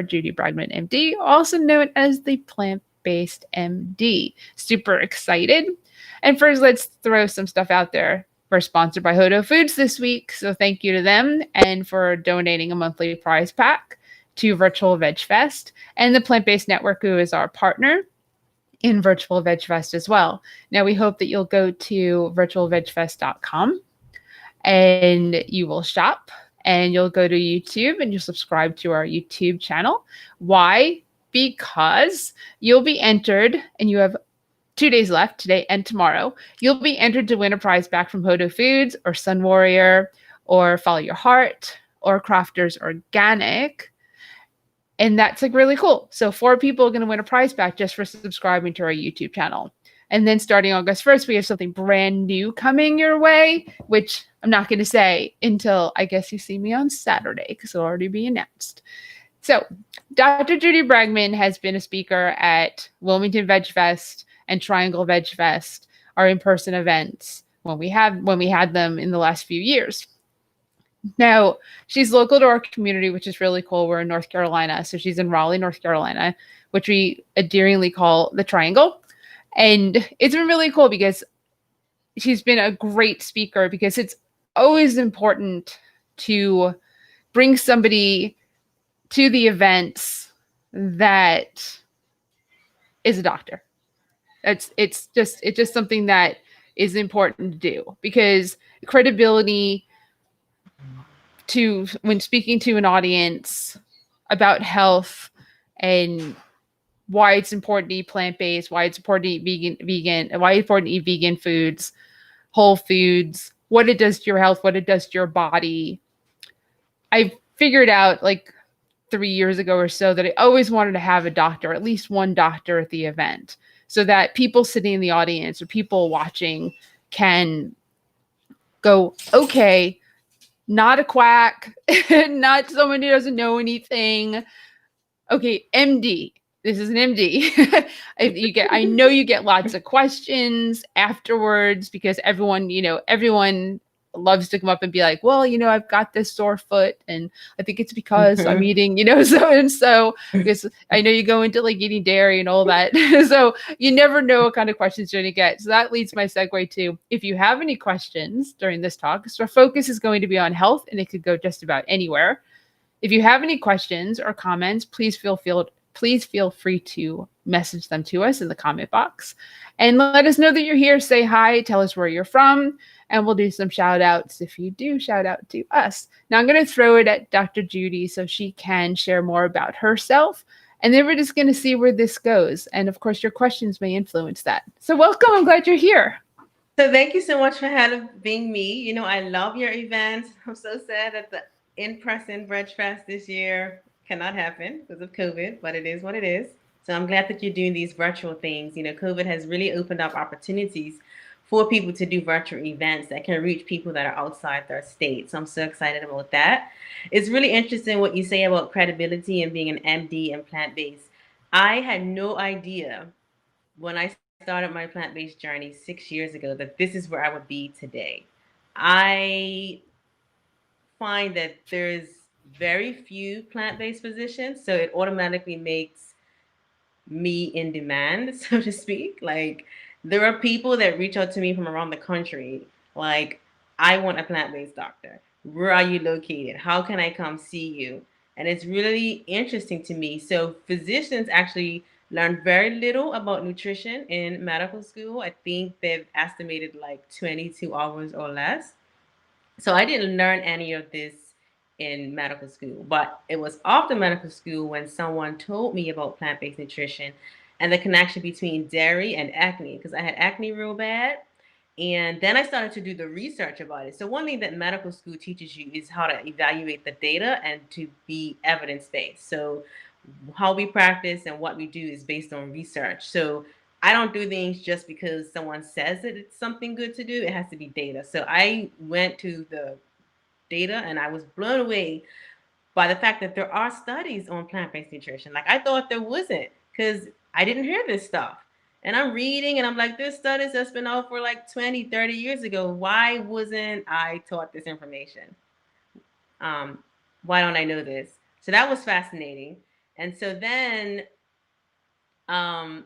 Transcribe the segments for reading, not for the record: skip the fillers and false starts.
Judy Brangman, MD, also known as the Plant-Based MD. Super excited. And first, let's throw some stuff out there. We're sponsored by Hodo Foods this week, so thank you to them and for donating a monthly prize pack to Virtual Veg Fest, and the Plant-Based Network, who is our partner in Virtual Veg Fest as well. Now, we hope that you'll go to virtualvegfest.com and you will shop, and you'll go to YouTube and you'll subscribe to our YouTube channel. Why? Because you'll be entered, and you have 2 days left, today and tomorrow. You'll be entered to win a prize back from Hodo Foods or Sun Warrior or Follow Your Heart or Crafters Organic. And that's like really cool. So 4 people are going to win a prize back just for subscribing to our YouTube channel. And then starting August 1st, we have something brand new coming your way, which I'm not going to say until I guess you see me on Saturday, because it'll already be announced. So Dr. Judy Brangman has been a speaker at Wilmington Veg Fest and Triangle Veg Fest, our in-person events when we had them in the last few years. Now, she's local to our community, which is really cool. We're in North Carolina. So she's in Raleigh, North Carolina, which we endearingly call the Triangle. And it's been really cool because she's been a great speaker, because it's always important to bring somebody to the events that is a doctor. It's just something that is important to do, because credibility to when speaking to an audience about health and why it's important to eat plant-based, why it's important to eat vegan, why it's important to eat vegan foods, whole foods, what it does to your health, what it does to your body. I figured out like 3 years ago or so that I always wanted to have a doctor, at least one doctor at the event, so that people sitting in the audience or people watching can go, okay, not a quack, not someone who doesn't know anything. Okay, MD. This is an MD. I know you get lots of questions afterwards, because everyone loves to come up and be like, well, I've got this sore foot and I think it's because I'm eating, so and so, because I know you go into like eating dairy and all that. So you never know what kind of questions you're going to get. So that leads my segue to, if you have any questions during this talk, so our focus is going to be on health and it could go just about anywhere. If you have any questions or comments, please feel free to message them to us in the comment box and let us know that you're here. Say hi, tell us where you're from, and we'll do some shout outs if you do shout out to us. Now I'm going to throw it at Dr. Judy so she can share more about herself, and then we're just going to see where this goes. And of course, your questions may influence that. So welcome. I'm glad you're here. So thank you so much for being me. I love your events. I'm so sad that the in-person Veg Fest this year cannot happen because of COVID, but it is what it is. So I'm glad that you're doing these virtual things. COVID has really opened up opportunities for people to do virtual events that can reach people that are outside their state. So I'm so excited about that. It's really interesting what you say about credibility and being an MD and plant-based. I had no idea when I started my plant-based journey 6 years ago that this is where I would be today. I find that there's very few plant-based physicians, so it automatically makes me in demand, so to speak. Like, there are people that reach out to me from around the country, like, I want a plant-based doctor. Where are you located? How can I come see you? And it's really interesting to me. So physicians actually learn very little about nutrition in medical school. I think they've estimated like 22 hours or less. So I didn't learn any of this in medical school, but it was after medical school when someone told me about plant-based nutrition and the connection between dairy and acne, because I had acne real bad. And then I started to do the research about it. So one thing that medical school teaches you is how to evaluate the data and to be evidence-based. So how we practice and what we do is based on research. So I don't do things just because someone says that it's something good to do. It has to be data. So I went to the data and I was blown away by the fact that there are studies on plant-based nutrition. Like, I thought there wasn't, because I didn't hear this stuff. And I'm reading and I'm like, there's studies that's been out for like 20, 30 years ago. Why wasn't I taught this information? Why don't I know this? So that was fascinating. And so then um,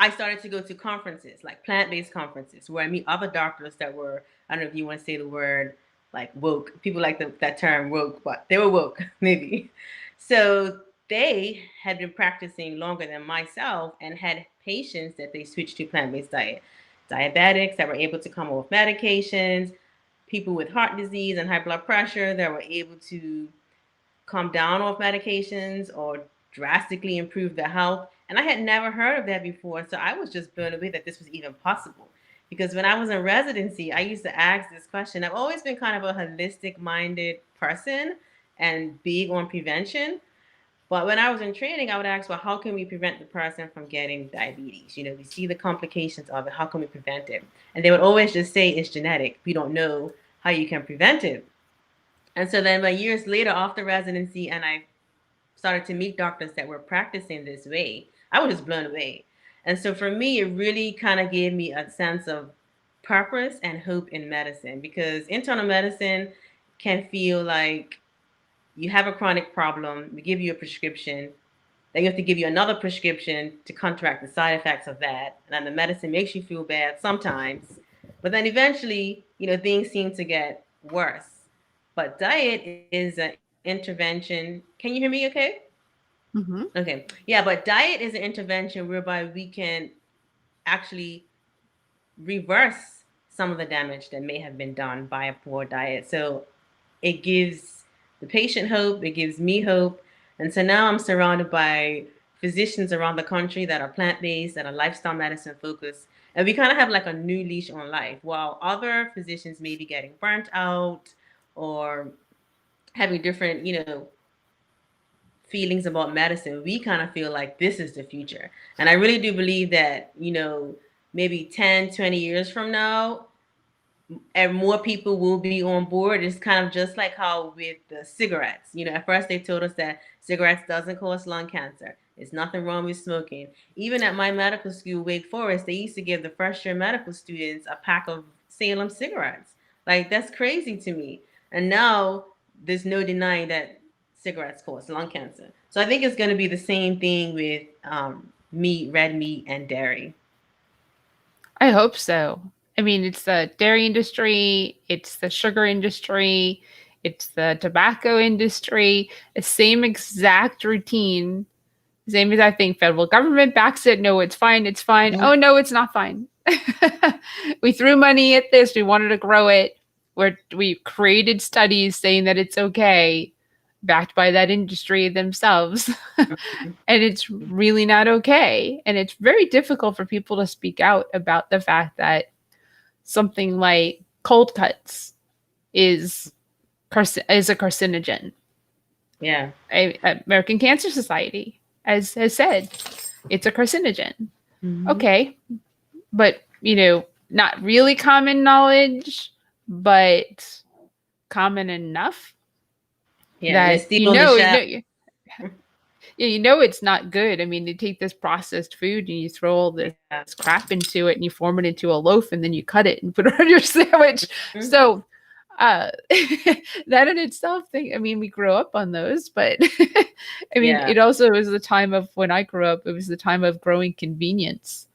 I started to go to conferences, like plant-based conferences, where I meet other doctors that were, I don't know if you want to say the word like woke. People like that term woke, but they were woke, maybe. So they had been practicing longer than myself and had patients that they switched to plant-based diet. Diabetics that were able to come off medications, people with heart disease and high blood pressure that were able to come down off medications or drastically improve their health. And I had never heard of that before. So I was just blown away that this was even possible. Because when I was in residency, I used to ask this question. I've always been kind of a holistic minded person and big on prevention. But when I was in training, I would ask, well, how can we prevent the person from getting diabetes? You know, we see the complications of it. How can we prevent it? And they would always just say it's genetic. We don't know how you can prevent it. And so then, years later, after residency, and I started to meet doctors that were practicing this way, I was just blown away. And so for me, it really kind of gave me a sense of purpose and hope in medicine, because internal medicine can feel like you have a chronic problem, we give you a prescription, then you have to give you another prescription to counteract the side effects of that. And then the medicine makes you feel bad sometimes. But then eventually, things seem to get worse. But diet is an intervention. Can you hear me okay? Mm-hmm. Okay. Yeah, but diet is an intervention whereby we can actually reverse some of the damage that may have been done by a poor diet. So it gives the patient hope, it gives me hope. And so now I'm surrounded by physicians around the country that are plant based, that are lifestyle medicine focused. And we kind of have like a new leash on life, while other physicians may be getting burnt out or having different, feelings about medicine. We kind of feel like this is the future. And I really do believe that, maybe 10, 20 years from now, and more people will be on board. It's kind of just like how with the cigarettes. At first they told us that cigarettes doesn't cause lung cancer. There's nothing wrong with smoking. Even at my medical school, Wake Forest, they used to give the first year medical students a pack of Salem cigarettes. Like, that's crazy to me. And now there's no denying that cigarettes cause lung cancer. So I think it's going to be the same thing with meat, red meat, and dairy. I hope so. I mean, it's the dairy industry, it's the sugar industry, it's the tobacco industry, the same exact routine, same exact thing. Federal government backs it. No, it's fine. It's fine. Oh, no, it's not fine. We threw money at this. We wanted to grow it. We created studies saying that it's okay, backed by that industry themselves. And it's really not okay. And it's very difficult for people to speak out about the fact that something like cold cuts is is a carcinogen. Yeah. American Cancer Society has said it's a carcinogen. Mm-hmm. Okay, but not really common knowledge, but common enough Yeah, it's that still on the shelf. it's not good. I mean, you take this processed food and you throw all this crap into it and you form it into a loaf and then you cut it and put it on your sandwich. Mm-hmm. So that in itself, I mean, we grew up on those, but I mean, it also was the time of when I grew up, it was the time of growing convenience.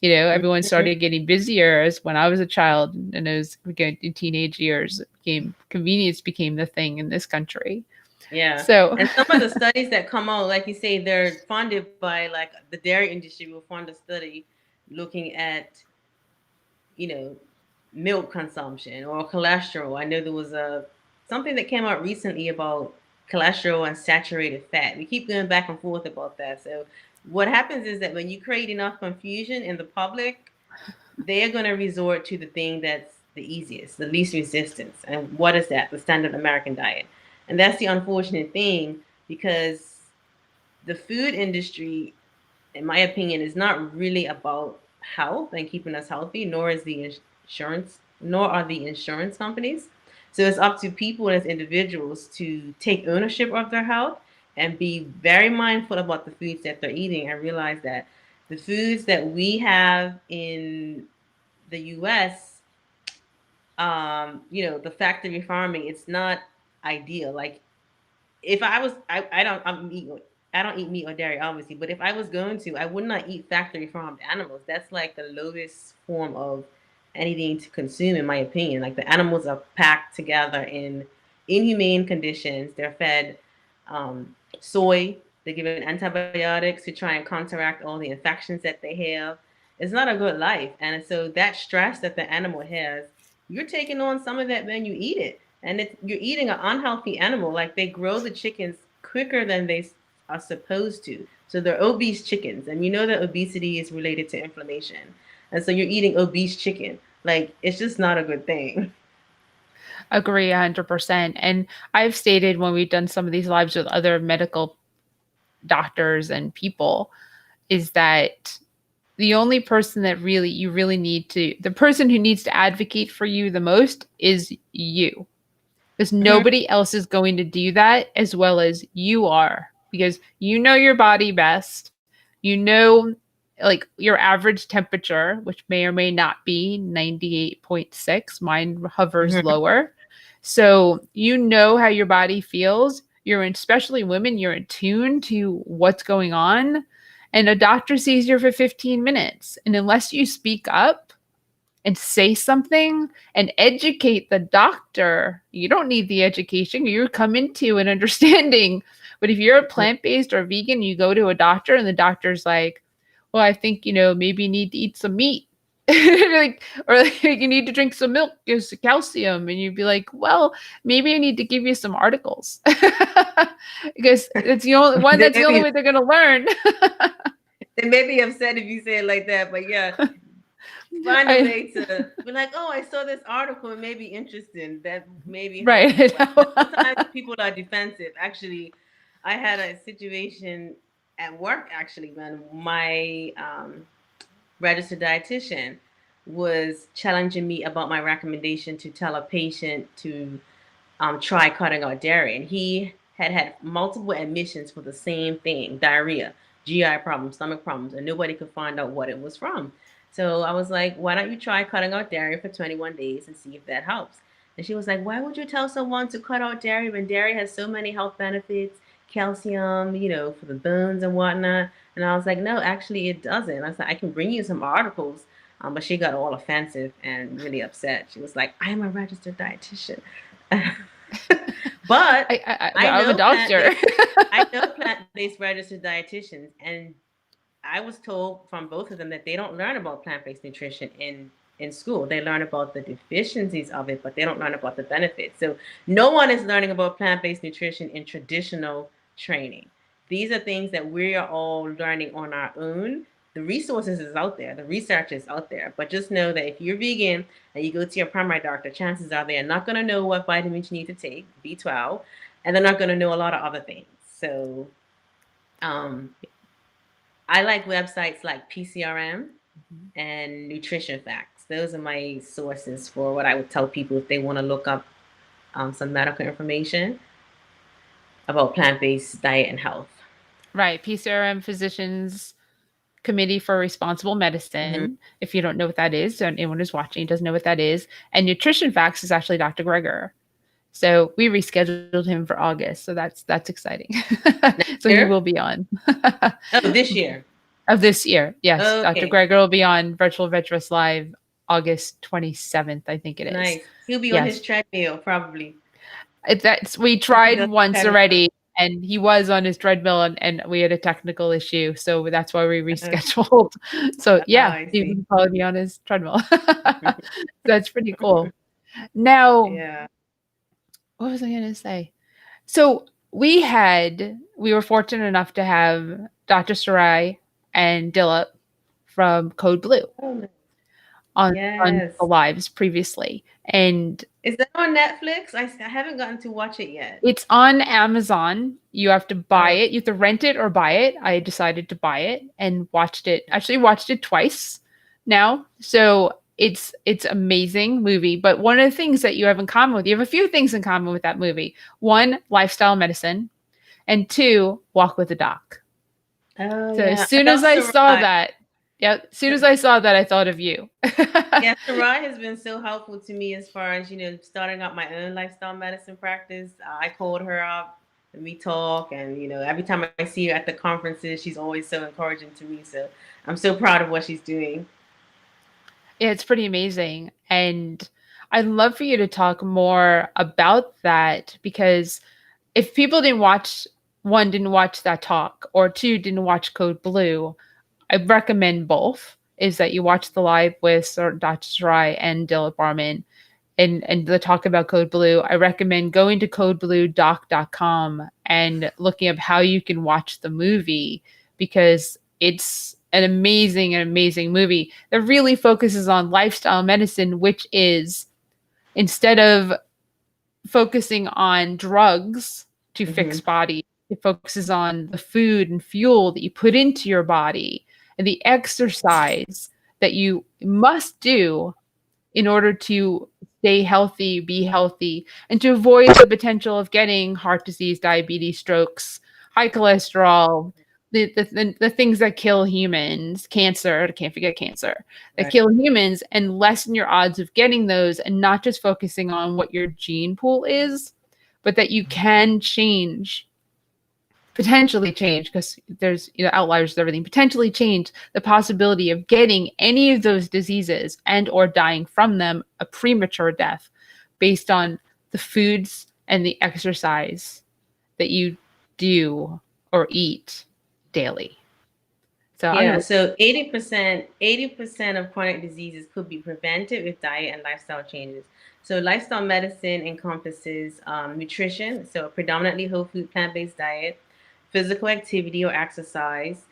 Everyone started getting busier as when I was a child, and as we get in teenage years, convenience became the thing in this country. Yeah. So, and some of the studies that come out, like you say, they're funded by like the dairy industry will fund a study looking at, milk consumption or cholesterol. I know there was something that came out recently about cholesterol and saturated fat. We keep going back and forth about that. So what happens is that when you create enough confusion in the public, they're going to resort to the thing that's the easiest, the least resistance. And what is that? The standard American diet. And that's the unfortunate thing, because the food industry, in my opinion, is not really about health and keeping us healthy, nor are the insurance companies. So it's up to people as individuals to take ownership of their health and be very mindful about the foods that they're eating, and realize that the foods that we have in the US, the factory farming, it's not ideal. Like, if I was, I don't eat meat or dairy, obviously. But if I was going to, I would not eat factory farmed animals. That's like the lowest form of anything to consume, in my opinion. Like the animals are packed together in inhumane conditions. They're fed soy. They're given antibiotics to try and counteract all the infections that they have. It's not a good life, and so that stress that the animal has, you're taking on some of that when you eat it, and you're eating an unhealthy animal. Like they grow the chickens quicker than they are supposed to, so they're obese chickens, and you know that obesity is related to inflammation, and so you're eating obese chicken. Like it's just not a good thing. Agree 100%. And I've stated when we've done some of these lives with other medical doctors and people is that the only person that really you really need to the person who needs to advocate for you the most is you, because Mm-hmm. nobody else is going to do that as well as you are, because you know your body best. You know, like your average temperature, which may or may not be 98.6. Mine hovers Mm-hmm. lower. So you know how your body feels. You're in, especially women, you're in tune to what's going on. And a doctor sees you for 15 minutes. And unless you speak up and say something and educate the doctor, you don't need the education. You come into an understanding. But if you're a plant-based or vegan, you go to a doctor and the doctor's like, well, I think, maybe you need to eat some meat. Like, or like, you need to drink some milk, there's calcium. And you'd be like, well, maybe I need to give you some articles. Because it's the only one, they that's the may only be way they're going to learn. they may be upset if you say it like that, but yeah, find a I, way to be like, oh, I saw this article, it may be interesting. That may be helpful. right. But sometimes people are defensive. Actually, I had a situation at work actually when my registered dietitian was challenging me about my recommendation to tell a patient to try cutting out dairy. And he had multiple admissions for the same thing, diarrhea, GI problems, stomach problems, and nobody could find out what it was from. So I was like, why don't you try cutting out dairy for 21 days and see if that helps? And she was like, why would you tell someone to cut out dairy when dairy has so many health benefits, calcium, for the bones and whatnot? And I was like, no, actually, it doesn't. I said, I can bring you some articles. But she got all offensive and really upset. She was like, I am a registered dietitian. But I I'm a know doctor. plant-based. I know plant-based registered dietitians, and I was told from both of them that they don't learn about plant-based nutrition in school. They learn about the deficiencies of it, but they don't learn about the benefits. So no one is learning about plant-based nutrition in traditional training. These are things that we are all learning on our own. The resources is out there, the research is out there, but just know that if you're vegan and you go to your primary doctor, chances are they are not going to know what vitamins you need to take, B12, and they're not going to know a lot of other things. So um, I like websites like PCRM and Nutrition Facts. Those are my sources for what I would tell people if they want to look up some medical information about plant-based diet and health. Right. PCRM, Physicians Committee for Responsible Mm-hmm. Medicine. If you don't know what that is, so anyone who's watching doesn't know what that is. And Nutrition Facts is actually Dr. Greger. So we rescheduled him for August. So that's exciting. Next So he year? will be on Oh, this year. of this year. Yes. Dr. Okay, Greger will be on Virtual Virtuous Live August 27th, I think it is. nice. He'll be on his Yes. treadmill probably. That's we Hope he tried doesn't once cut himself. already and he was on his treadmill and we had a technical issue. So that's why we Uh, rescheduled. So yeah, I he see. would probably be on his treadmill. That's pretty cool. Now, Yeah. what was I going to say? So we were fortunate enough to have Dr. Sarai and Dilip from Code Blue Oh, nice. on the Yes. lives previously. And Is that on Netflix? I haven't gotten to watch it yet. it's on Amazon. You have to buy Oh, it. You have to rent it or buy it. I decided to buy it and watched it. Actually watched it twice now. So it's amazing movie. But one of the things that you have in common with you have a few things in common with that movie. One, lifestyle medicine, and two, walk with a doc. oh So as yeah. soon I as love I saw Sarai. that, yeah, as soon as I saw that, I thought of you. Yeah, Sarai has been so helpful to me as far as, starting out my own lifestyle medicine practice. I called her up and we talk. And every time I see her at the conferences, she's always so encouraging to me. So I'm so proud of what she's doing. Yeah, it's pretty amazing. And I'd love for you to talk more about that because if people didn't watch, one, didn't watch that talk, or two, didn't watch Code Blue, I recommend both. Is that you watch the live with Dr. Sarai and Dilip Barman and the talk about Code Blue. I recommend going to codebluedoc.com and looking up how you can watch the movie because it's an amazing movie that really focuses on lifestyle medicine, which is instead of focusing on drugs to Mm-hmm. fix body, it focuses on the food and fuel that you put into your body and the exercise that you must do in order to stay healthy, be healthy, and to avoid the potential of getting heart disease, diabetes, strokes, high cholesterol, the things that kill humans, cancer, I can't forget cancer, that Right. kill humans, and lessen your odds of getting those, and not just focusing on what your gene pool is, but that you can change, potentially change, because there's outliers to everything, potentially change the possibility of getting any of those diseases and or dying from them a premature death based on the foods and the exercise that you do or eat daily. So I Yeah, don't. so 80% of chronic diseases could be prevented with diet and lifestyle changes. So lifestyle medicine encompasses nutrition, so a predominantly whole food plant-based diet, physical activity or exercise,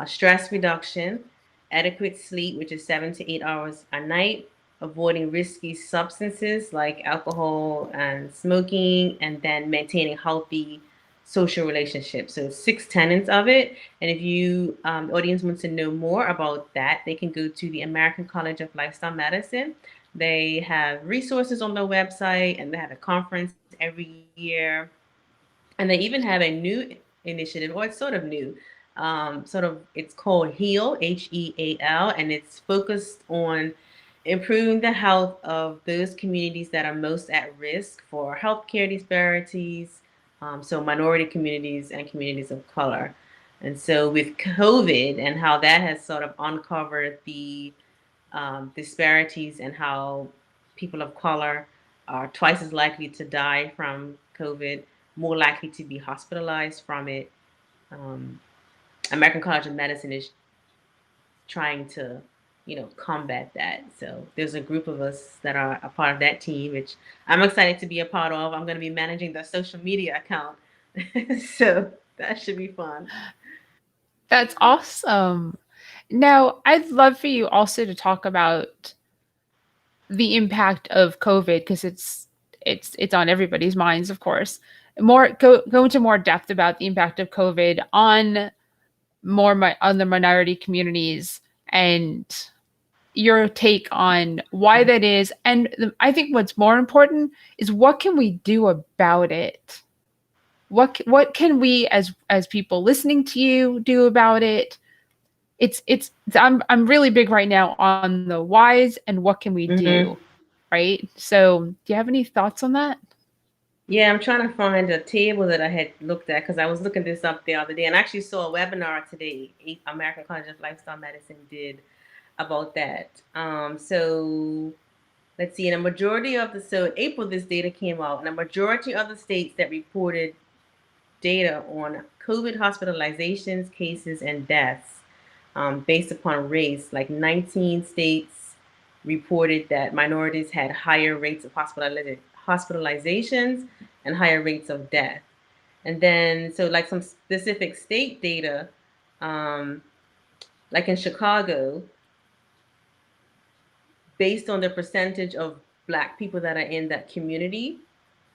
stress reduction, adequate sleep, which is 7 to 8 hours a night, avoiding risky substances like alcohol and smoking, and then maintaining healthy social relationships. So 6 tenets of it. And if the audience wants to know more about that, they can go to the American College of Lifestyle Medicine. They have resources on their website, and they have a conference every year. And they even have a new initiative, or it's sort of new. It's called HEAL, HEAL, and it's focused on improving the health of those communities that are most at risk for healthcare disparities, so minority communities and communities of color. And so, with COVID and how that has sort of uncovered the disparities and how people of color are twice as likely to die from COVID, more likely to be hospitalized from it. Um, American College of Medicine is trying to, combat that. So there's a group of us that are a part of that team, which I'm excited to be a part of. I'm going to be managing the social media account. So that should be fun. That's awesome. Now, I'd love for you also to talk about the impact of COVID because it's on everybody's minds, of course. Go into more depth about the impact of COVID on on the minority communities and your take on why that is. And I think what's more important is what can we do about it? What can we as people listening to you do about it? I'm really big right now on the whys and what can we do, Mm-hmm. right? So, do you have any thoughts on that? Yeah, I'm trying to find a table that I had looked at because I was looking this up the other day and I actually saw a webinar today, American College of Lifestyle Medicine did about that. So let's see, in a majority of so in April, this data came out. In a majority of the states that reported data on COVID hospitalizations, cases, and deaths based upon race, like 19 states reported that minorities had higher rates of hospitalizations and higher rates of death. And then, so like some specific state data, um, like in Chicago, based on the percentage of Black people that are in that community,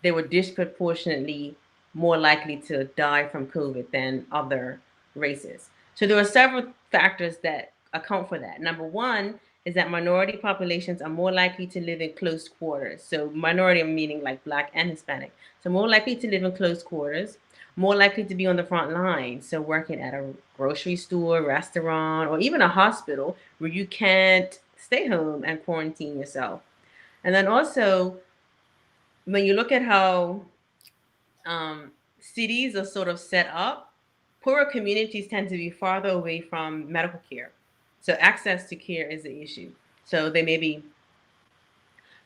they were disproportionately more likely to die from COVID than other races. So there are several factors that account for that. Number one is that minority populations are more likely to live in close quarters. So minority meaning like Black and Hispanic. So more likely to live in close quarters, more likely to be on the front line. So working at a grocery store, restaurant, or even a hospital where you can't stay home and quarantine yourself. And then also, when you look at how um, cities are sort of set up, poorer communities tend to be farther away from medical care. So access to care is the issue. So they may be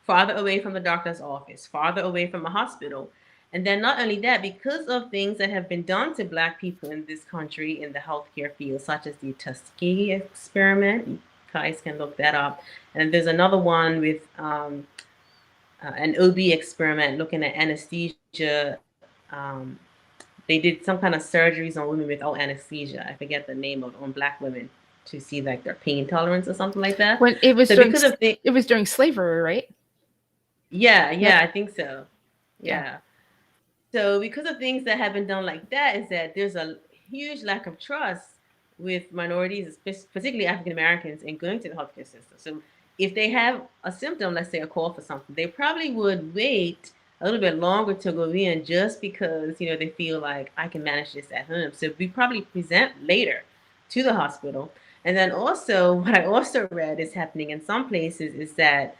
farther away from the doctor's office, farther away from a hospital. And then not only that, because of things that have been done to Black people in this country in the healthcare field, such as the Tuskegee experiment, you guys can look that up. And there's another one with an OB experiment looking at anesthesia. They did some kind of surgeries on women without anesthesia. I forget the name of on Black women to see like their pain tolerance or something like that. When it was so during, because of it was during slavery, right? Yeah, I think so. Yeah. So because of things that have been done like that, is that there's a huge lack of trust with minorities, particularly African Americans, in going to the healthcare system. So if they have a symptom, let's say a cough or something, they probably would wait a little bit longer to go in just because, they feel like I can manage this at home. So we probably present later to the hospital. And then also, what I also read is happening in some places is that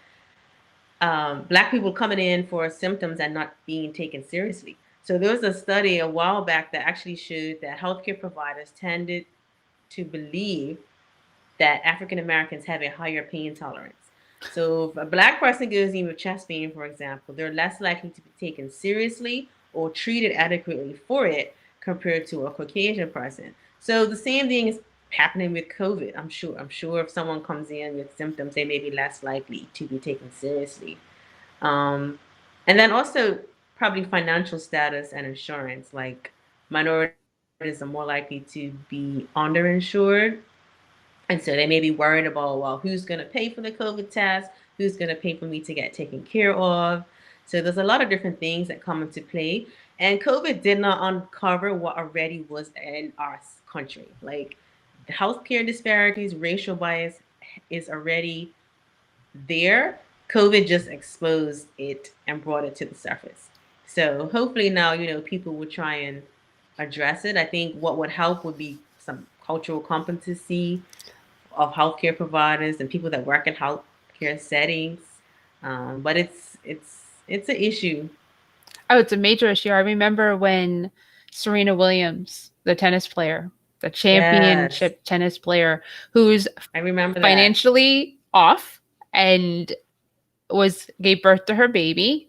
Black people coming in for symptoms and not being taken seriously. So there was a study a while back that actually showed that healthcare providers tended to believe that African Americans have a higher pain tolerance. So if a Black person goes in with chest pain, for example, they're less likely to be taken seriously or treated adequately for it compared to a Caucasian person. So the same thing is happening with COVID. I'm sure if someone comes in with symptoms, they may be less likely to be taken seriously. And then also probably financial status and insurance. Like minorities are more likely to be underinsured. And so they may be worried about, well, who's going to pay for the COVID test? Who's going to pay for me to get taken care of? So there's a lot of different things that come into play. And COVID did not uncover what already was in our country. Like the healthcare disparities, racial bias is already there. COVID just exposed it and brought it to the surface. So hopefully now, people will try and address it. I think what would help would be some cultural competency of healthcare providers and people that work in healthcare settings. But it's an issue. Oh, it's a major issue. I remember when Serena Williams, the tennis player, the championship tennis player, who's I remember financially off and gave birth to her baby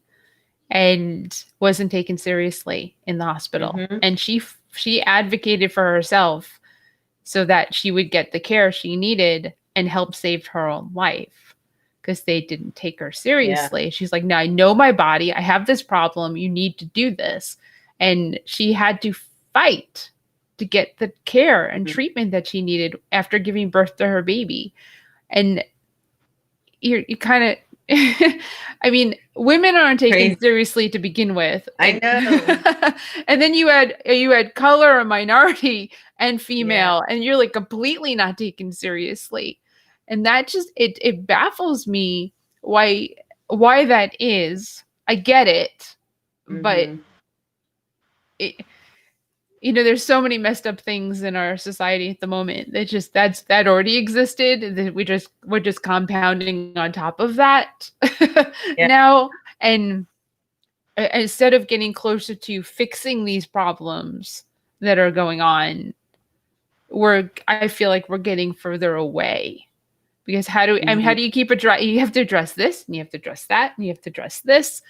and wasn't taken seriously in the hospital. Mm-hmm. And she advocated for herself so that she would get the care she needed and help save her own life because they didn't take her seriously. Yeah. She's like, no, I know my body. I have this problem. You need to do this. And she had to fight to get the care and treatment that she needed after giving birth to her baby. And you kind of, I mean, women aren't taken seriously to begin with. I know. And then you had color, a minority, and female, and you're like completely not taken seriously. And that just it baffles me why that is. I get it, but there's so many messed up things in our society at the moment that already existed. We're just compounding on top of that now. And instead of getting closer to fixing these problems that are going on, I feel like we're getting further away. Because how do you keep you have to address this, and you have to address that, and you have to address this.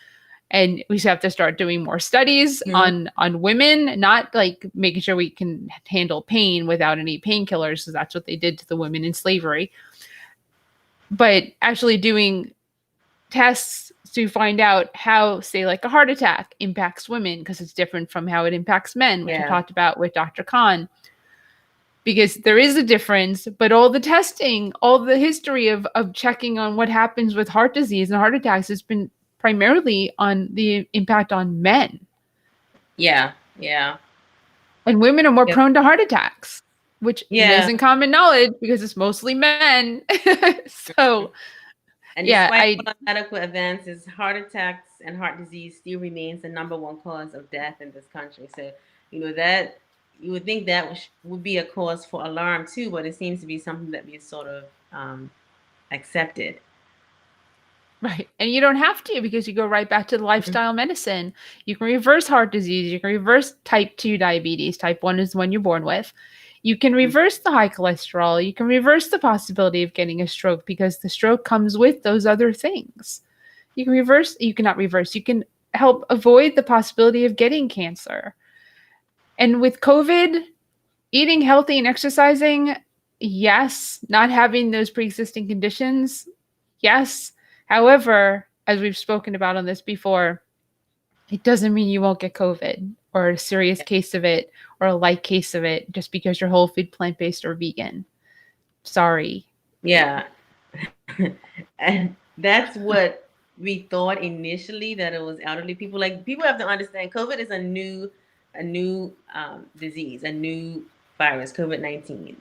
And we have to start doing more studies on women, not like making sure we can handle pain without any painkillers, because that's what they did to the women in slavery. But actually doing tests to find out how, say, like a heart attack impacts women, because it's different from how it impacts men, which I talked about with Dr. Khan. Because there is a difference, but all the testing, all the history of checking on what happens with heart disease and heart attacks has been primarily on the impact on men. Yeah. And women are more prone to heart attacks, which isn't common knowledge because it's mostly men. So, and despite medical advances, heart attacks and heart disease still remains the number one cause of death in this country. So, that you would think that would be a cause for alarm too, but it seems to be something that we sort of accepted. Right. And you don't have to, because you go right back to the lifestyle medicine. You can reverse heart disease. You can reverse type 2 diabetes. Type 1 is the one you're born with. You can reverse the high cholesterol. You can reverse the possibility of getting a stroke, because the stroke comes with those other things. You can reverse, you cannot reverse, you can help avoid the possibility of getting cancer. And with COVID, eating healthy and exercising, yes. Not having those pre-existing conditions, yes. However, as we've spoken about on this before, it doesn't mean you won't get COVID or a serious case of it or a light case of it just because you're whole food, plant-based, or vegan. Sorry. Yeah. And that's what we thought initially, that it was elderly people. Like, people have to understand, COVID is a new disease, a new virus, COVID-19.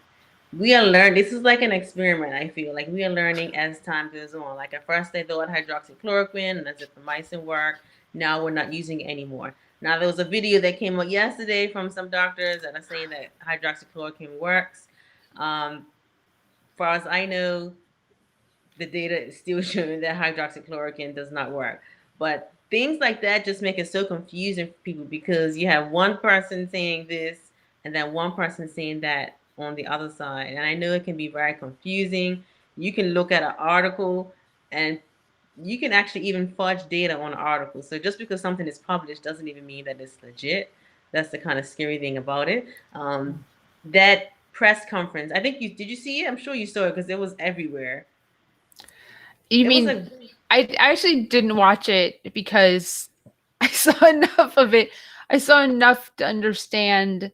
We are learning. This is like an experiment. I feel like we are learning as time goes on. Like, at first they thought hydroxychloroquine and azithromycin worked. Now we're not using it anymore. Now, there was a video that came out yesterday from some doctors that are saying that hydroxychloroquine works. Far as I know, the data is still showing that hydroxychloroquine does not work. But things like that just make it so confusing for people, because you have one person saying this and then one person saying that on the other side. And I know it can be very confusing. You can look at an article and you can actually even fudge data on an article. So just because something is published doesn't even mean that it's legit. That's the kind of scary thing about it. That press conference, I think did you see it? I'm sure you saw it because it was everywhere. You It was mean, a I actually didn't watch it because I saw enough of it. I saw enough to understand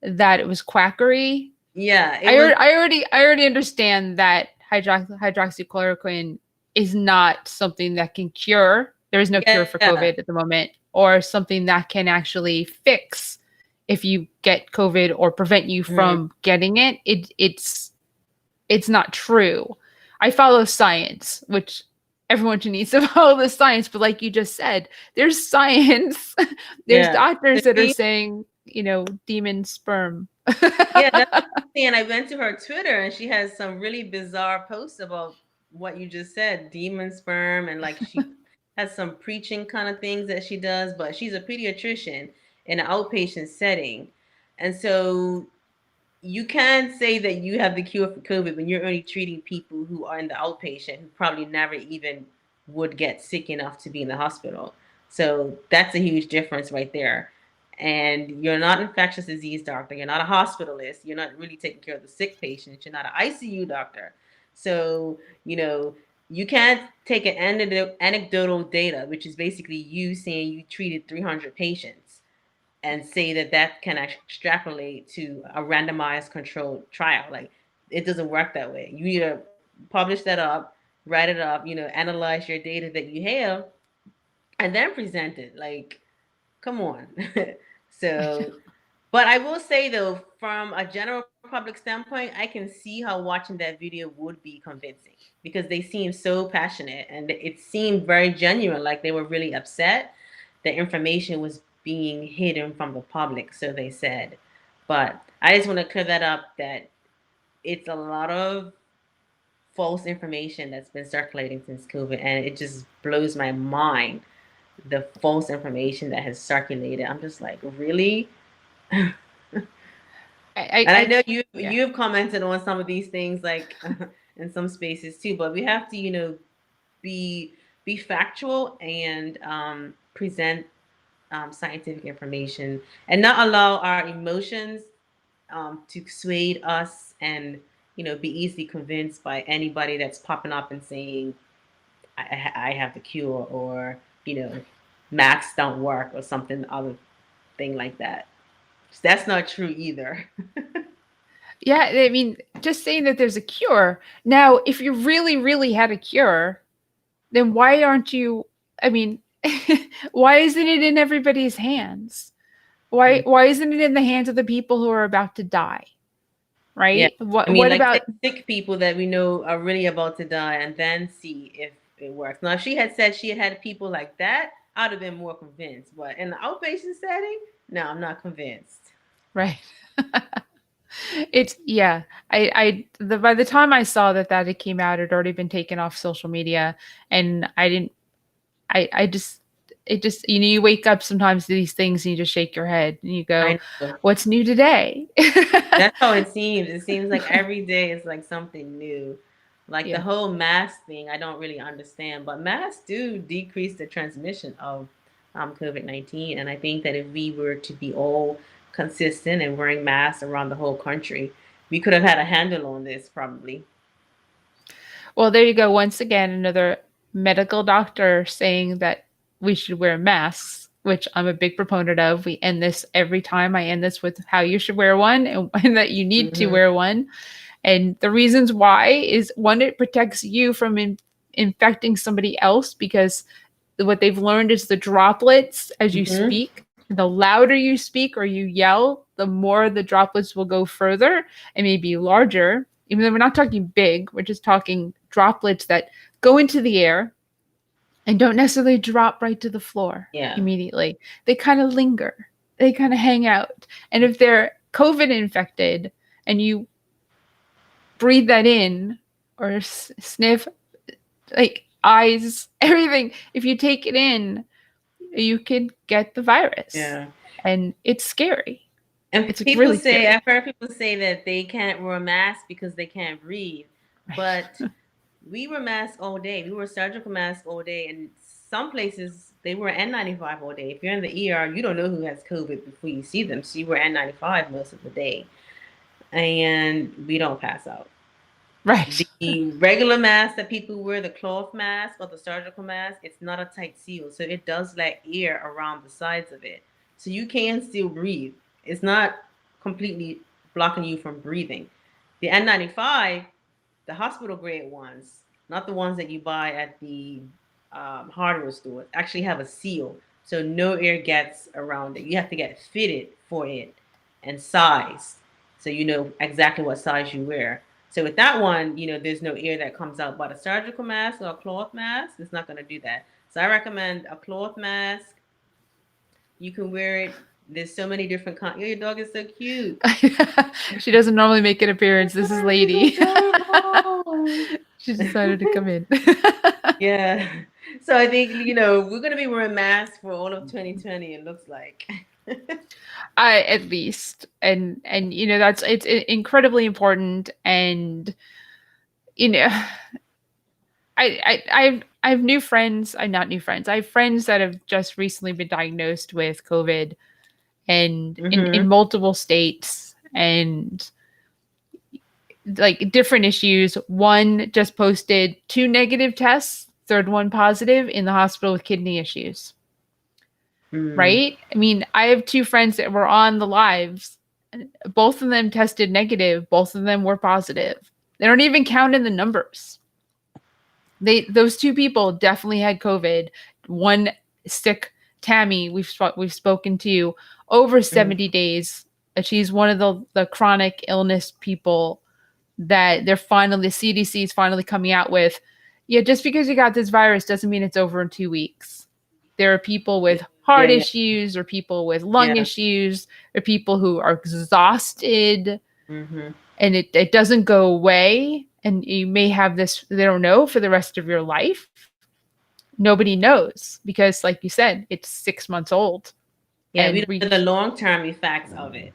that it was quackery. yeah, it was I already understand that hydroxychloroquine is not something that can cure. There is no cure for yeah. COVID at the moment, or something that can actually fix if you get COVID or prevent you Mhm. from getting it. It's not true. I follow science, which everyone needs to follow the science. But like you just said, there's science. There's Yeah. doctors So that are saying, demon sperm. yeah, that's what I'm saying. I went to her Twitter and she has some really bizarre posts about what you just said, demon sperm, and like she has some preaching kind of things that she does, but she's a pediatrician in an outpatient setting. And so you can't say that you have the cure for COVID when you're only treating people who are in the outpatient, who probably never even would get sick enough to be in the hospital. So that's a huge difference right there. And you're not an infectious disease doctor. You're not a hospitalist. You're not really taking care of the sick patients. You're not an ICU doctor. So, you can't take an anecdotal data, which is basically you saying you treated 300 patients, and say that that can extrapolate to a randomized controlled trial. Like, it doesn't work that way. You either publish that up, write it up, analyze your data that you have, and then present it. Like, come on. So, but I will say though, from a general public standpoint, I can see how watching that video would be convincing, because they seem so passionate and it seemed very genuine, like they were really upset. The information was being hidden from the public, so they said. But I just want to clear that up, that it's a lot of false information that's been circulating since COVID, and it just blows my mind, the false information that has circulated. I'm just like, really? And I know Yeah. you've commented on some of these things, like in some spaces too. But we have to, be factual and present scientific information, and not allow our emotions to sway us, and be easily convinced by anybody that's popping up and saying, I have the cure, or max don't work, or something other thing like that. That's not true either. Yeah, I mean, just saying that there's a cure. Now, if you really, really had a cure, then why aren't you, I mean, why isn't it in everybody's hands? Why isn't it in the hands of the people who are about to die? Yeah. Right? I mean, What like, about take sick people that we know are really about to die and then see if it works. Now, if she had said she had people like that, I'd have been more convinced. But in the outpatient setting, no, I'm not convinced. right? It's yeah. By the time I saw that it came out, it had already been taken off social media, and I didn't. I just it just you wake up sometimes to these things and you just shake your head and you go, I know. "What's new today?" That's how it seems. It seems like every day is like something new. Like the Yeah. whole mask thing, I don't really understand, but masks do decrease the transmission of COVID-19. And I think that if we were to be all consistent and wearing masks around the whole country, we could have had a handle on this probably. Well, there you go. Once again, another medical doctor saying that we should wear masks, which I'm a big proponent of. We end this every time. I end this with how you should wear one and that you need to Hmm. wear one. And the reasons why is one, it protects you from infecting somebody else because what they've learned is the droplets as you Hmm. speak. The louder you speak or you yell, the more the droplets will go further and maybe larger. Even though we're not talking big, we're just talking droplets that go into the air and don't necessarily drop right to the floor Yeah. immediately. They kind of linger, they kind of hang out. And if they're COVID infected and you breathe that in or sniff, like eyes, everything, if you take it in, you could get the virus. Yeah. And it's scary. And It's people really say, scary. I've heard people say that they can't wear a mask because they can't breathe. Right. But we wear masks all day. We wear surgical masks all day. And some places, they wear N95 all day. If you're in the ER, you don't know who has COVID before you see them. So you wear N95 most of the day. And we don't pass out. Right. The regular mask that people wear, the cloth mask or the surgical mask, it's not a tight seal. So it does let air around the sides of it. So you can still breathe. It's not completely blocking you from breathing. The N95, the hospital grade ones, not the ones that you buy at the hardware store, actually have a seal. So no air gets around it. You have to get fitted for it and sized. So you know exactly what size you wear. So with that one, there's no air that comes out. But a surgical mask or a cloth mask, it's not going to do that. So I recommend a cloth mask. You can wear it. There's so many different kinds. Your dog is so cute. She doesn't normally make an appearance. This is She's Lady. adorable. She decided to come in. Yeah. So I think, we're going to be wearing masks for all of 2020, it looks like. I at least, and that's it's incredibly important, and you know, I have new friends. I not new friends. I have friends that have just recently been diagnosed with COVID, and in Hmm. multiple states, and like different issues. One just posted 2 negative tests, third one positive in the hospital with kidney issues. Mm. Right? I mean, I have two friends that were on the lives. Both of them tested negative. Both of them were positive. They don't even count in the numbers. Those two people definitely had COVID. One sick Tammy, we've spoken to over Mm. 70 days. She's one of the chronic illness people that the CDC is finally coming out with. Yeah, just because you got this virus doesn't mean it's over in 2 weeks. There are people Yeah, with heart yeah, issues or people with lung yeah. issues or people who are exhausted Hmm. and it doesn't go away. And you may have this, they don't know, for the rest of your life. Nobody knows because, like you said, it's 6 months old. Yeah, we And don't know the long-term effects of it.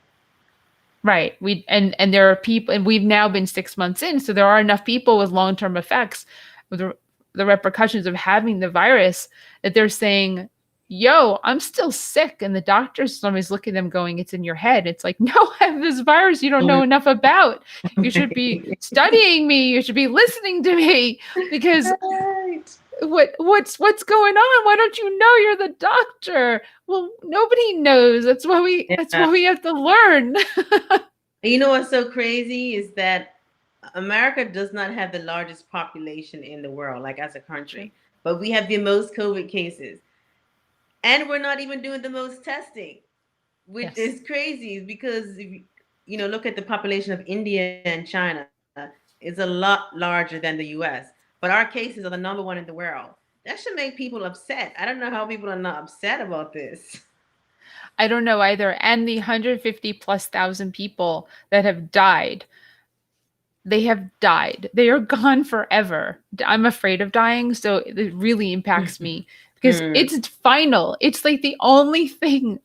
right. And there are people, and we've now been 6 months in, so there are enough people with long term effects, with the repercussions of having the virus, that they're saying, "Yo, I'm still sick," and the doctors somebody's looking at them, going, "It's in your head." It's like, no, I have this virus you don't know enough about. You should be studying me. You should be listening to me because Right. what's going on? Why don't you know? You're the doctor. Well, nobody knows. That's Yeah. why we have to learn. You know what's so crazy is that America does not have the largest population in the world, like as a True. country, but we have the most COVID cases. And we're not even doing the most testing, which Yes. is crazy because if look at the population of India and China, it's a lot larger than the US, but our cases are the number one in the world. That should make people upset. I don't know how people are not upset about this. I don't know either. And the 150 plus thousand people that have died, they have died. They are gone forever. I'm afraid of dying, so it really impacts me because Mm, it's final. It's like the only thing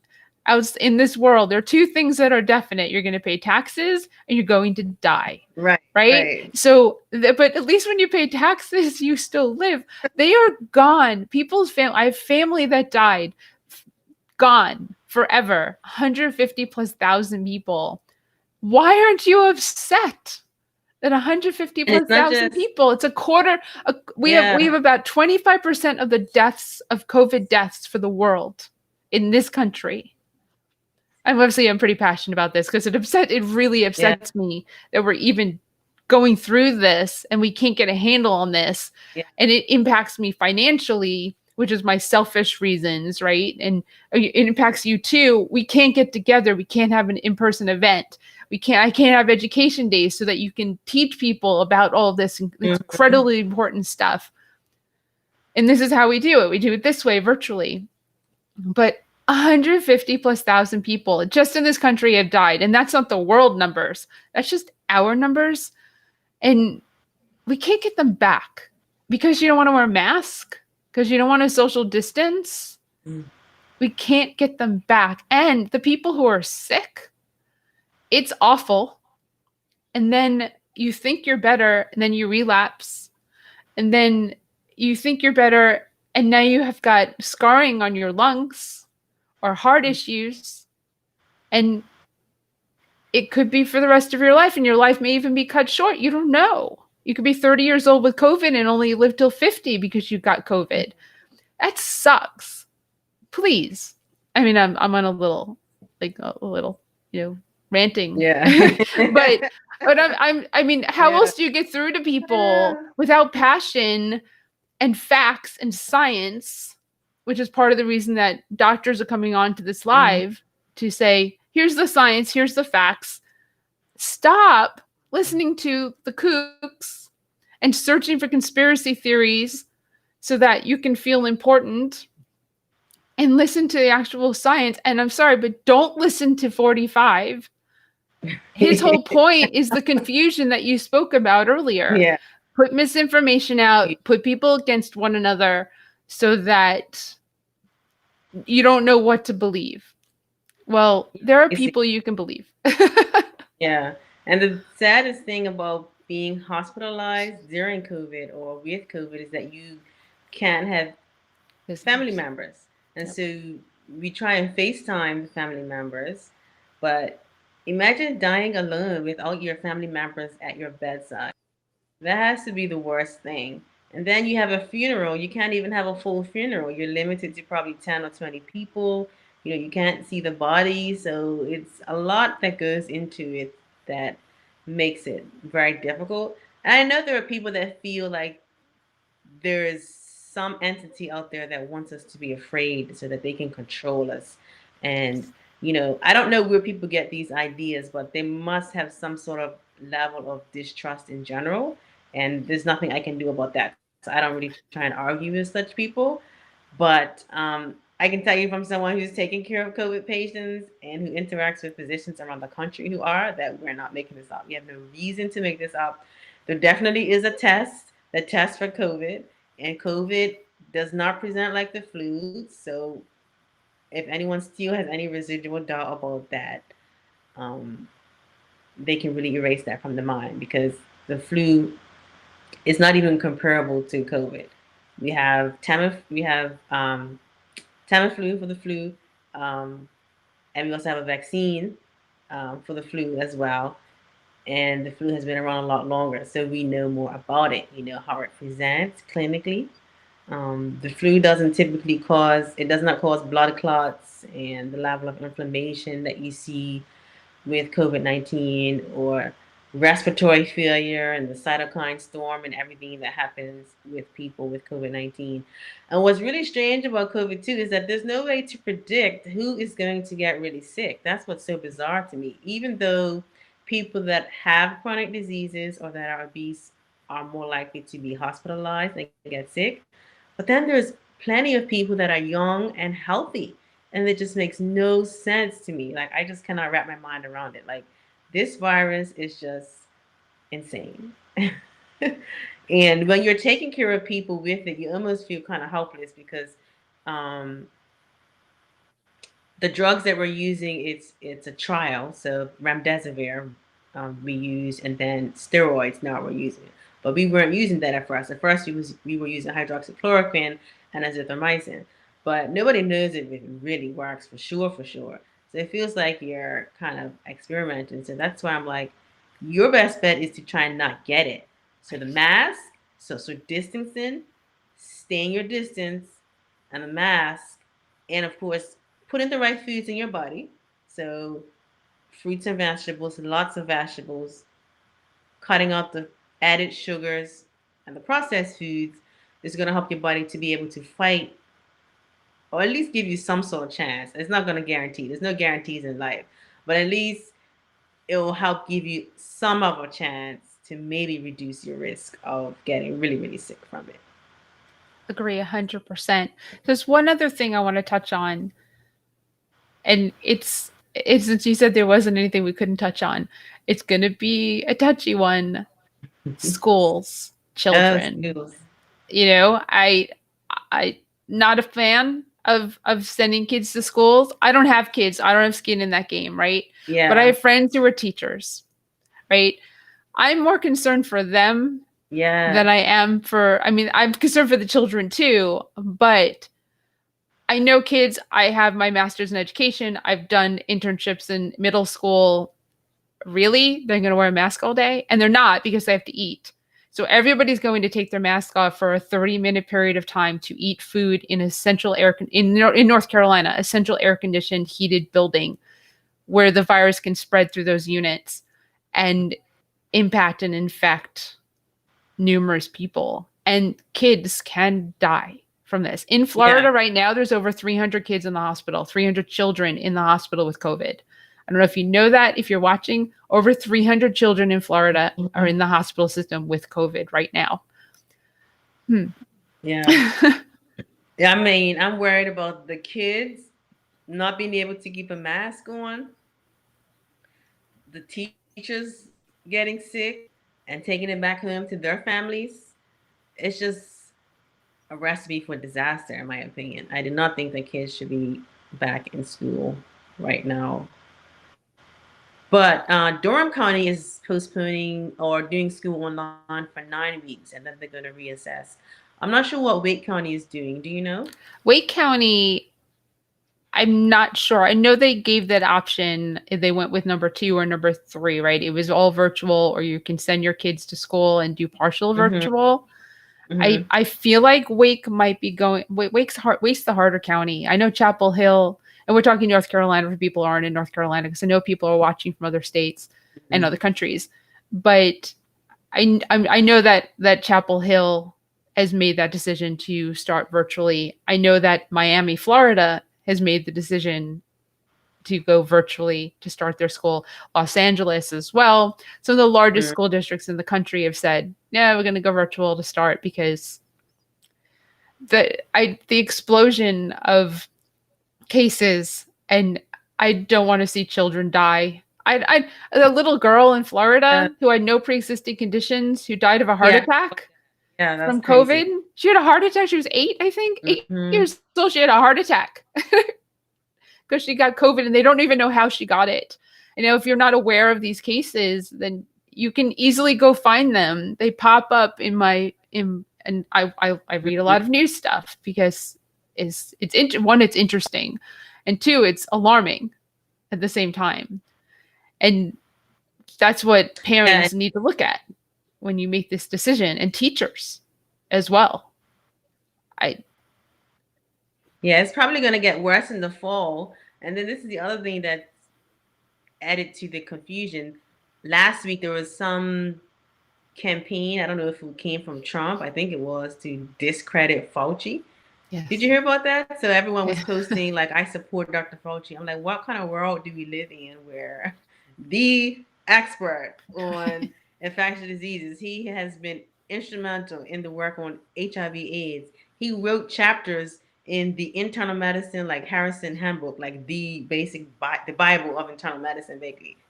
out in this world. There are two things that are definite. You're going to pay taxes and you're going to die. right, Right? right. So, but at least when you pay taxes, you still live. They are gone. People's family, I have family that died, gone forever. 150 plus thousand people. Why aren't you upset? Than 150 And plus it's not thousand just, people. It's a quarter. We have yeah, about 25% of the deaths of COVID deaths for the world in this country. And obviously, I'm pretty passionate about this because it really yeah, upsets me that we're even going through this and we can't get a handle on this, yeah. and it impacts me financially, which is my selfish reasons, right? And it impacts you too. We can't get together. We can't have an in-person event. I can't have education days so that you can teach people about all of this Mhm. incredibly important stuff. And this is how we do it. We do it this way virtually. But 150 plus thousand people just in this country have died. And that's not the world numbers. That's just our numbers. And we can't get them back because you don't want to wear a mask, because you don't want to social distance. Mm. We can't get them back. And the people who are sick, it's awful. And then you think you're better, and then you relapse. And then you think you're better, and now you have got scarring on your lungs or heart issues. And it could be for the rest of your life, and your life may even be cut short. You don't know. You could be 30 years old with COVID and only live till 50 because you got COVID. That sucks. Please. I mean, I'm on a little, like a little, ranting, Yeah. but I mean, how Yeah. else do you get through to people without passion and facts and science, which is part of the reason that doctors are coming on to this Mhm. live to say, here's the science, here's the facts. Stop listening to the kooks and searching for conspiracy theories so that you can feel important, and listen to the actual science. And I'm sorry, but don't listen to 45. His whole point is the confusion that you spoke about earlier. Yeah. Put misinformation out, put people against one another so that you don't know what to believe. Well, there are You see, people you can believe. yeah. And the saddest thing about being hospitalized during COVID or with COVID is that you can't have family Listeners. members. And Yep. so we try and FaceTime the family members, but imagine dying alone without your family members at your bedside. That has to be the worst thing. And then you have a funeral. You can't even have a full funeral. You're limited to probably 10 or 20 people. You can't see the body. So it's a lot that goes into it that makes it very difficult. And I know there are people that feel like there is some entity out there that wants us to be afraid so that they can control us. And, I don't know where people get these ideas, but they must have some sort of level of distrust in general. And there's nothing I can do about that. So I don't really try and argue with such people. But I can tell you from someone who's taking care of COVID patients and who interacts with physicians around the country who are, that we're not making this up. We have no reason to make this up. There definitely is a test, the test for COVID, and COVID does not present like the flu. So if anyone still has any residual doubt about that, um, they can really erase that from the mind because the flu is not even comparable to COVID. We have Tamiflu for the flu, um, and we also have a vaccine for the flu as well. And the flu has been around a lot longer, so we know more about it. We know how it presents clinically. The flu does not cause blood clots and the level of inflammation that you see with COVID-19 or respiratory failure and the cytokine storm and everything that happens with people with COVID-19. And what's really strange about COVID too is that there's no way to predict who is going to get really sick. That's what's so bizarre to me. Even though people that have chronic diseases or that are obese are more likely to be hospitalized and get sick. But then there's plenty of people that are young and healthy And it just makes no sense to me. Like, I just cannot wrap my mind around it. Like, this virus is just insane. And when you're taking care of people with it, you almost feel kind of helpless because um, the drugs that we're using, it's a trial. So remdesivir we use, and then steroids now we're using. But we weren't using that at first. At first, we were using hydroxychloroquine and azithromycin, but nobody knows if it really works for sure, for sure. So it feels like you're kind of experimenting. So that's why I'm like, your best bet is to try and not get it. So the mask, social distancing, staying your distance, and the mask, and of course putting the right foods in your body. So fruits and vegetables, lots of vegetables, cutting out the added sugars and the processed foods is going to help your body to be able to fight, or at least give you some sort of chance. It's not going to guarantee. There's no guarantees in life, but at least it will help give you some of a chance to maybe reduce your risk of getting really, really sick from it. Agree 100%. There's one other thing I want to touch on, and it's since you said there wasn't anything we couldn't touch on, it's going to be a touchy one. Schools, Oh, children. schools. You know, I not a fan of sending kids to schools. I don't have kids. I don't have skin in that game, right? But I Yeah. have friends who are teachers, right? I'm more concerned for them Yeah. than I am for, I mean, I'm concerned for the children too, but I know kids. I have my master's in education. I've done internships in middle school. Really? They're going to wear a mask all day? And they're not, because they have to eat. So everybody's going to take their mask off for a 30-minute period of time to eat food in a central air in North Carolina, a central air conditioned heated building where the virus can spread through those units and impact and infect numerous people. And kids can die from this. In Yeah. Florida right now, there's over 300 kids in the hospital, 300 children in the hospital with COVID. I don't know if you know that. If you're watching, over 300 children in Florida are in the hospital system with COVID right now. Yeah. I mean, I'm worried about the kids not being able to keep a mask on, the teachers getting sick and taking it back home to their families. It's just a recipe for disaster, in my opinion. I do not think the kids should be back in school right now. But Durham County is postponing or doing school online for 9 weeks, and then they're going to reassess. I'm not sure what Wake County is doing. Do you know? Wake County, I'm not sure. I know they gave that option if they went with number 2 or number 3, right? It was all virtual, or you can send your kids to school and do partial Mm-hmm. virtual. Mm-hmm. I feel like Wake might be going. Wake's the harder county. I know Chapel Hill, and we're talking North Carolina for people who aren't in North Carolina, because I know people are watching from other states and Mm-hmm. other countries. But I know that Chapel Hill has made that decision to start virtually. I know that Miami, Florida, has made the decision to go virtually to start their school. Los Angeles as well. Some of the largest school districts in the country have said, yeah, we're going to go virtual to start, because the explosion of cases, and I don't want to see children die. A little girl in Uh, Florida who had no pre-existing conditions, who died of a heart yeah, attack yeah, that's from crazy. COVID. She had a heart attack. She was 8, I think. 8 years Mm-hmm. old. She had a heart attack because she got COVID, and they don't even know how she got it. You know, if you're not aware of these cases, then you can easily go find them. They pop up in my in and I read a lot of news stuff, because one, it's interesting, and two, it's alarming at the same time. And that's what Yeah, parents need to look at when you make this decision, and teachers as well. I yeah, it's probably going to get worse in the fall. And then this is the other thing that added to the confusion. Last week there was some campaign. I don't know if it came from Trump. I think it was to discredit Fauci. Did you Yes. hear about that? So everyone was posting like, "I support Dr. Fauci." I'm like, what kind of world do we live in where the expert on infectious diseases, he has been instrumental in the work on HIV/AIDS. He wrote chapters in the internal medicine, like Harrison handbook, like the the Bible of internal medicine,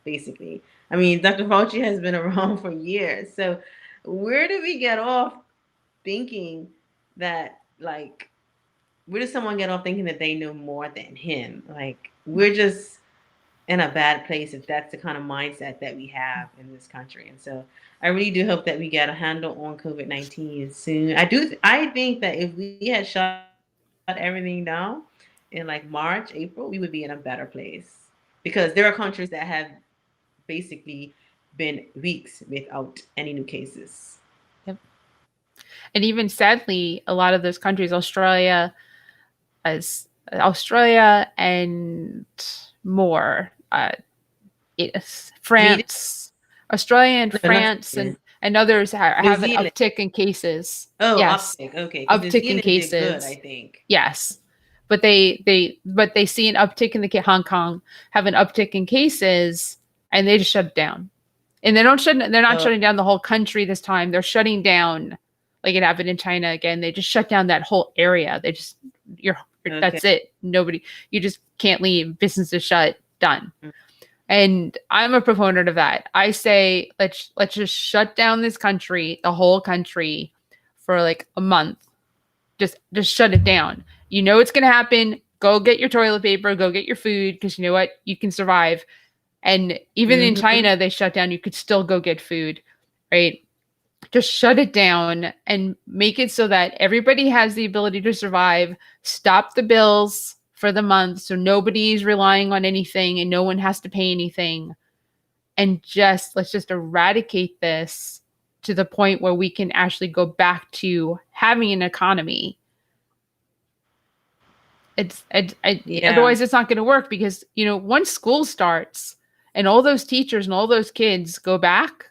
basically. I mean, Dr. Fauci has been around for years. So where do we get off thinking that, like, where does someone get off thinking that they know more than him? Like, we're just in a bad place if that's the kind of mindset that we have in this country. And so I really do hope that we get a handle on COVID-19 soon. I think that if we had shut everything down in like March, April, we would be in a better place, because there are countries that have basically been weeks without any new cases. Yep. And even sadly, a lot of those countries, Australia and more, France, Australia and France and others have an uptick in cases. Oh, yes, uptick. Okay, uptick in cases. Did good, I think. Yes, but they see an uptick in the Hong Kong have an uptick in cases, and they just shut it down. And they're not shutting down the whole country this time. They're shutting down, like it happened in China again. They just shut down that whole area. They just that's it. Nobody, you just can't leave. Business is shut. Done. Mm-hmm. And I'm a proponent of that. I say let's just shut down this country, the whole country, for like a month. Just shut it down. You know what's going to happen. Go get your toilet paper. Go get your food, because you know what? You can survive. And even in China, they shut down. You could still go get food, right? Just shut it down and make it so that everybody has the ability to survive. Stop the bills for the month, so nobody's relying on anything and no one has to pay anything. And let's just eradicate this to the point where we can actually go back to having an economy. Otherwise it's not going to work, because once school starts and all those teachers and all those kids go back,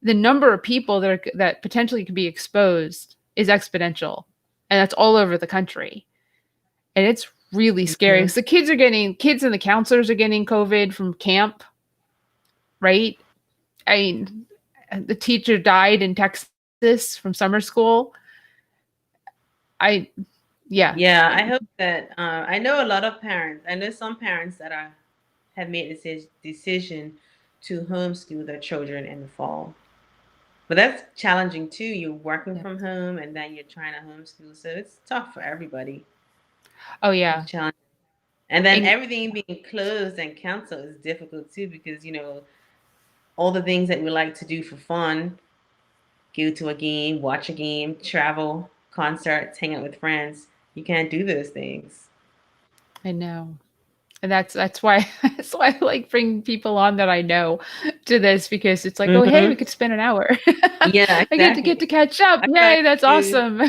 the number of people that potentially could be exposed is exponential, and that's all over the country. And it's really scary. So kids and the counselors are getting COVID from camp, right? I mean, the teacher died in Texas from summer school. I hope that I know a lot of parents. I know some parents that have made a decision to homeschool their children in the fall. But that's challenging too. You're working from home and then you're trying to homeschool, so it's tough for everybody. Oh yeah, challenging. And then everything being closed and canceled is difficult too, because all the things that we like to do for fun, go to a game, watch a game, travel, concerts, hang out with friends, you can't do those things. I know. And that's why I like bringing people on that I know to this, because it's like, oh, hey, we could spend an hour. Yeah, exactly. I get to catch up. Yay, that's awesome.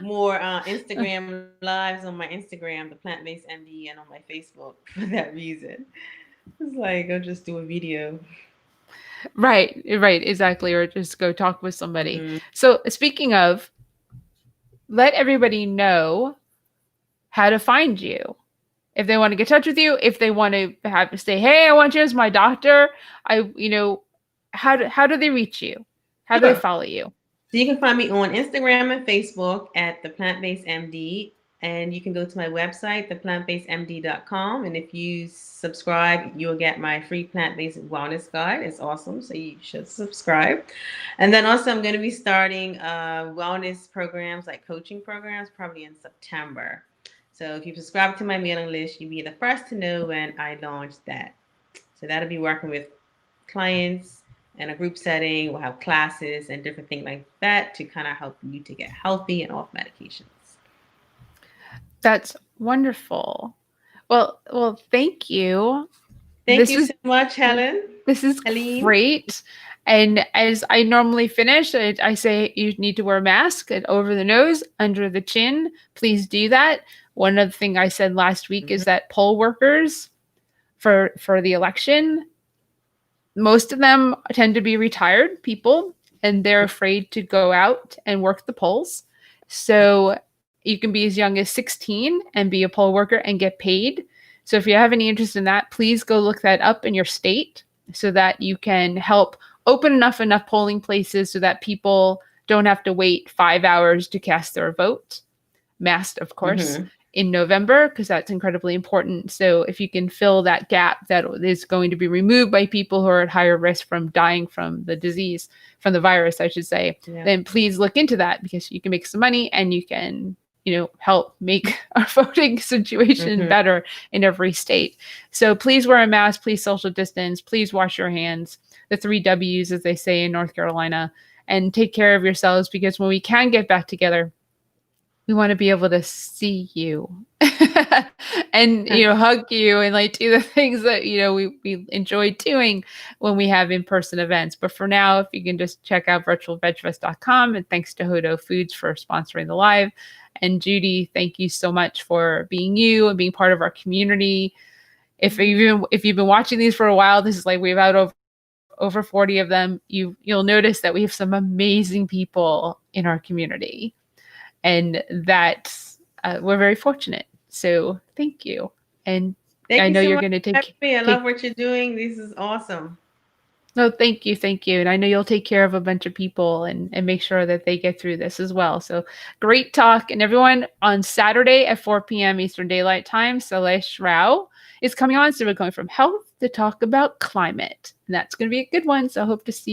More Instagram lives on my Instagram, the Plant-Based MD, and on my Facebook for that reason. It's like, I'll just do a video. Right, exactly. Or just go talk with somebody. So speaking of, let everybody know how to find you. If they want to get in touch with you, if they want to say, hey, I want you as my doctor, how do they reach you? How do they follow you? So you can find me on Instagram and Facebook at the Plant-Based MD, and you can go to my website, theplantbasedmd.com. And if you subscribe, you'll get my free plant-based wellness guide. It's awesome, so you should subscribe. And then also, I'm going to be starting wellness programs, like coaching programs, probably in September. So if you subscribe to my mailing list, you'll be the first to know when I launch that. So that'll be working with clients in a group setting. We'll have classes and different things like that to kind of help you to get healthy and off medications. That's wonderful. Well, thank you. Thank you so much, Helen. This is great. And as I normally finish, I say you need to wear a mask over the nose, under the chin. Please do that. One other thing I said last week is that poll workers for the election, most of them tend to be retired people, and they're afraid to go out and work the polls. So you can be as young as 16 and be a poll worker and get paid. So if you have any interest in that, please go look that up in your state so that you can help open enough polling places so that people don't have to wait 5 hours to cast their vote. masked, of course, Mm-hmm. in November, because that's incredibly important. So if you can fill that gap that is going to be removed by people who are at higher risk from dying from the disease, from the virus, I should say, Yeah. then please look into that, because you can make some money and you can, help make our voting situation Mm-hmm. better in every state. So please wear a mask, please social distance, please wash your hands, the 3 W's, as they say in North Carolina, and take care of yourselves, because when we can get back together, we want to be able to see you and hug you and like do the things that we enjoy doing when we have in-person events. But for now, if you can just check out virtualvegfest.com, and thanks to Hodo Foods for sponsoring the live. And Judy, thank you so much for being you and being part of our community. If you've been watching these for a while, this is like we've had over 40 of them. You'll notice that we have some amazing people in our community, and that we're very fortunate. So thank you. And Thank I you know so you're much going to for having me. I love what you're doing. This is awesome. No, thank you. Thank you. And I know you'll take care of a bunch of people and make sure that they get through this as well. So great talk. And everyone, on Saturday at 4 p.m. Eastern Daylight Time, Salesh Rao is coming on. So we're going from health to talk about climate. And that's going to be a good one. So I hope to see